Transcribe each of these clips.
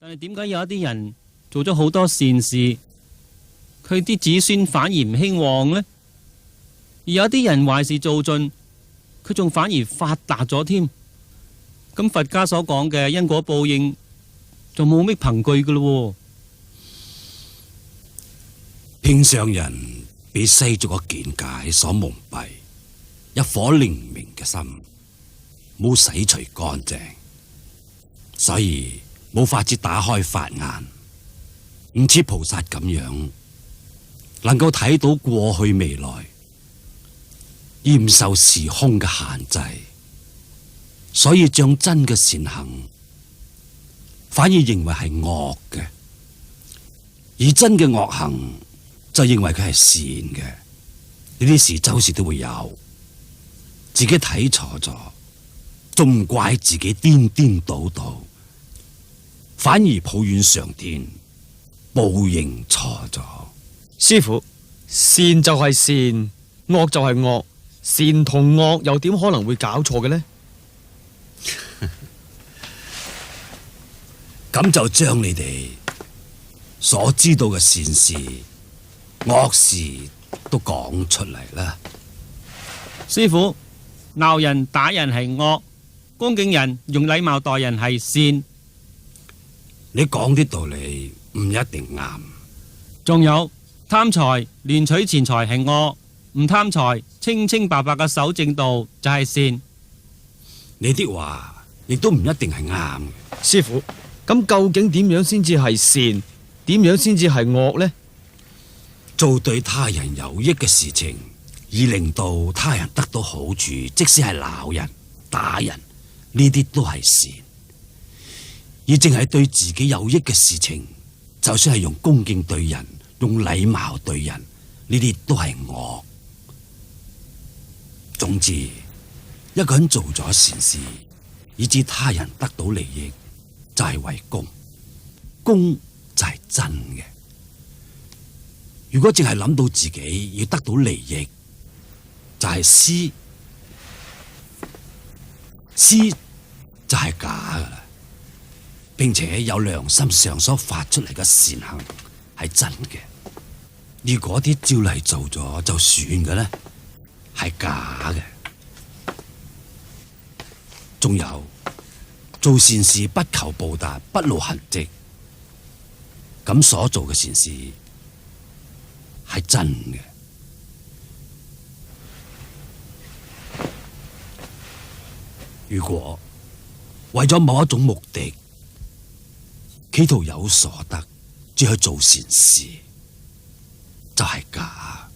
但係點解有一啲人做咗好多善事，佢啲子孫反而唔興旺呢？而有啲人壞事做盡，佢仲反而發達咗添。咁佛家所講嘅因果報應就冇咩憑據噶咯。平常人被世俗嘅見解所蒙蔽，一顆靈明嘅心冇洗除乾淨，所以冇法子打開法眼，唔似菩薩咁樣能夠睇到過去未來，而唔受時空嘅限制，所以將真嘅善行反而認為係惡嘅，而真嘅惡行就認為佢係善嘅。呢啲事周時都會有，自己睇錯咗，仲唔怪自己顛顛倒倒，反而抱怨上天報應錯咗。師父，善就係善，惡就係惡，善同惡又點可能會搞錯嘅呢？咁就將你哋所知道嘅善事、惡事都講出嚟啦。師父，鬧人打人係惡，恭敬人用禮貌待人係善。你講啲道理唔一定啱。仲有貪財亂取錢財係惡，唔貪財清清白白嘅守正道就係善。你啲話亦都唔一定係啱。師父，咁究竟點樣先至係善，點樣先至係惡呢？做對他人有益嘅事情，而令到他人得到好處，即使係鬧人、打人，呢啲都係善；而淨係對自己有益嘅事情，就算係用恭敬對人、用禮貌對人，呢啲都係惡。總之，一個人做咗善事，以致他人得到利益，就係為公，公就係真嘅。如果淨係諗到自己要得到利益，就係私，私就係假噶啦，並且有良心上所發出嚟嘅善行係真嘅，而嗰啲照嚟做咗就算嘅呢，係假嘅。仲有做善事不求報答，不露痕跡，咁所做嘅善事係真嘅。如果為咗某一種目的，企圖有所得，只去做善事，就係假。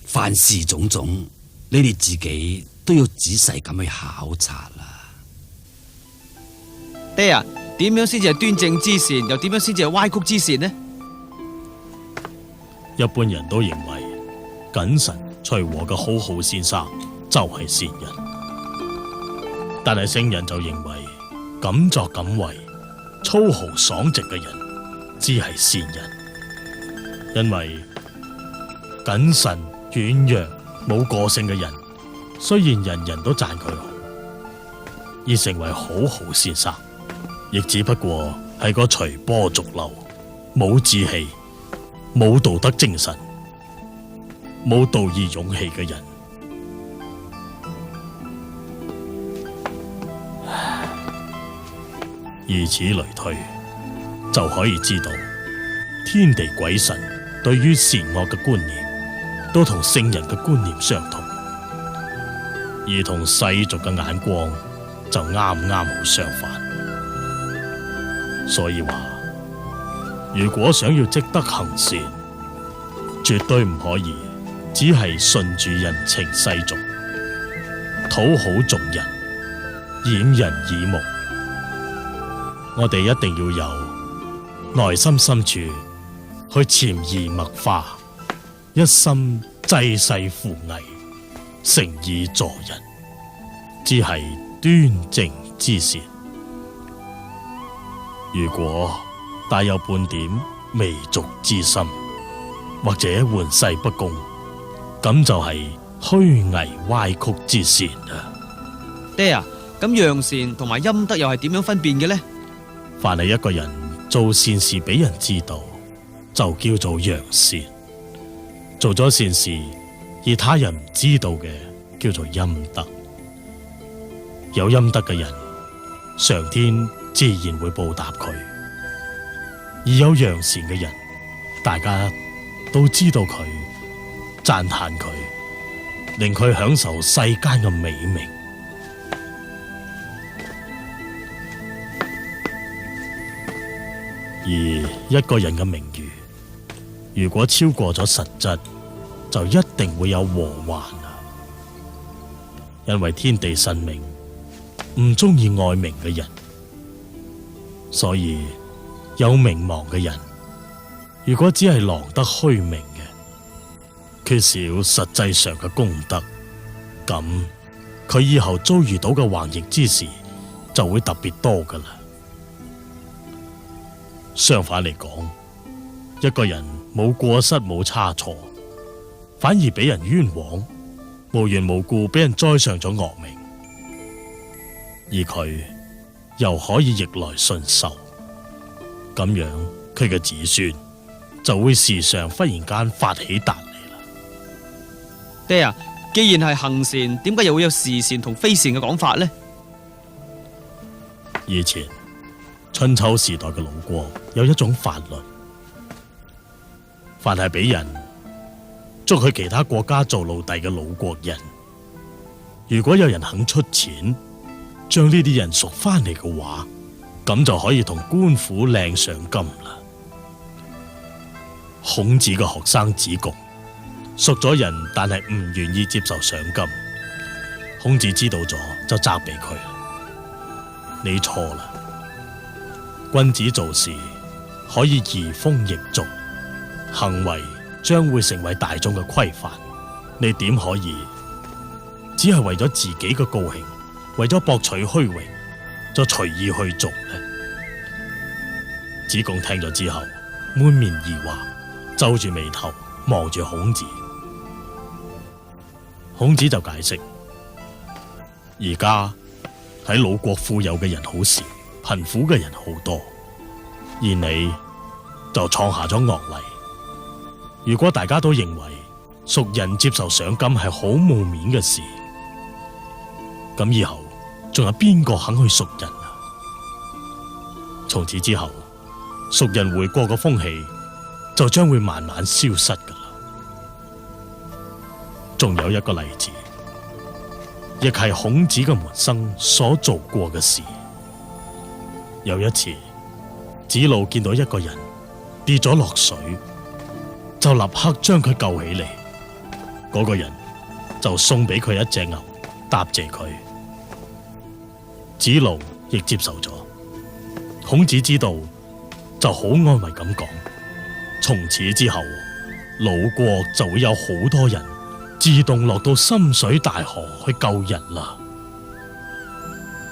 凡事種種，你哋自己都要仔細咁去考察啦。爹啊，點樣先至係端正之善，又點樣先至係歪曲之善呢？一般人都認為謹慎隨和嘅好好先生就係善人，但係聖人就認為敢作敢為、粗豪爽直嘅人只係善人，因為謹慎軟弱冇個性嘅人，雖然人人都讚佢好，而成為好好先生，亦只不過係個隨波逐流、冇志氣、冇道德精神、冇道義勇氣嘅人。以此類推，就可以知道天地鬼神對於善惡嘅觀念都同聖人嘅觀念相同，而同世俗嘅眼光就啱啱好相反。所以話，如果想要積德行善，絕對唔可以只係順住人情世俗，討好眾人，掩人耳目。我哋一定要有內心深處去潛移默化，一心濟世扶危，誠意助人，只係端正之善。如果帶有半點媚俗之心，或者玩世不恭，咁就係虛偽歪曲之善啊！爹啊，咁陽善同埋陰德又係點樣分辨嘅呢？凡係一個人做善事俾人知道，就叫做揚善；做咗善事而他人唔知道嘅，叫做陰德。有陰德嘅人，上天自然會報答佢；而有揚善嘅人，大家都知道佢，讚嘆佢，令佢享受世間嘅美名。而一個人嘅名譽，如果超過咗實質，就一定會有禍患啊！因為天地神明唔中意愛名嘅人，所以有名望嘅人，如果只係浪得虛名嘅，缺少實際上嘅功德，咁佢以後遭遇到嘅橫逆之事就會特別多噶啦。相反嚟講，一個人冇過失冇差錯，反而俾人冤枉，無緣無故俾人栽上咗惡名，而佢又可以逆來順受，咁樣佢嘅子孫就會時常忽然間發起達嚟啦。爹啊，既然係行善，點解又會有是善同非善嘅講法呢？以前春秋時代嘅魯國有一種法律，凡係俾人捉去其他國家做奴隸嘅魯國人，如果有人肯出錢將呢啲人贖翻嚟嘅話，咁就可以同官府領賞金啦。孔子嘅學生子貢贖咗人，但係唔願意接受賞金。孔子知道咗就責備佢啦：你錯啦！君子做事可以移風易俗，行為將會成為大眾嘅規範。你點可以只係為咗自己嘅高興，為咗博取虛榮，就隨意去做呢？子貢聽咗之後，滿面疑惑，皺住眉頭望住孔子。孔子就解釋：而家喺魯國富有嘅人好少，貧苦嘅人好多，而你就創下咗惡例。如果大家都認為贖人接受賞金係好冇面嘅事，咁以後仲有邊個肯去贖人啊？從此之後，贖人回國嘅風氣就將會慢慢消失噶啦。仲有一個例子，亦係孔子嘅門生所做過嘅事。有一次，子路見到一個人跌咗落水，就立刻將佢救起嚟。嗰個人就送俾佢一隻牛，答謝佢。子路亦接受咗。孔子知道就好安慰咁講：從此之後，魯國就會有好多人自動落到深水大河去救人啦。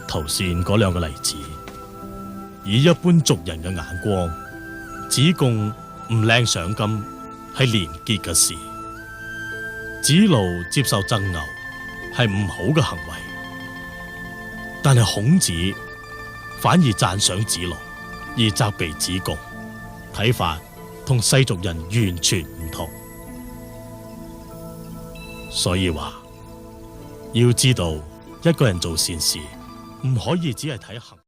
頭先嗰兩個例子，以一般俗人嘅眼光，子貢唔領賞金係廉潔嘅事，子路接受贈牛係唔好嘅行為。但係孔子反而讚賞子路，而責備子貢，睇法同世俗人完全唔同。所以話，要知道一個人做善事，唔可以只係睇行。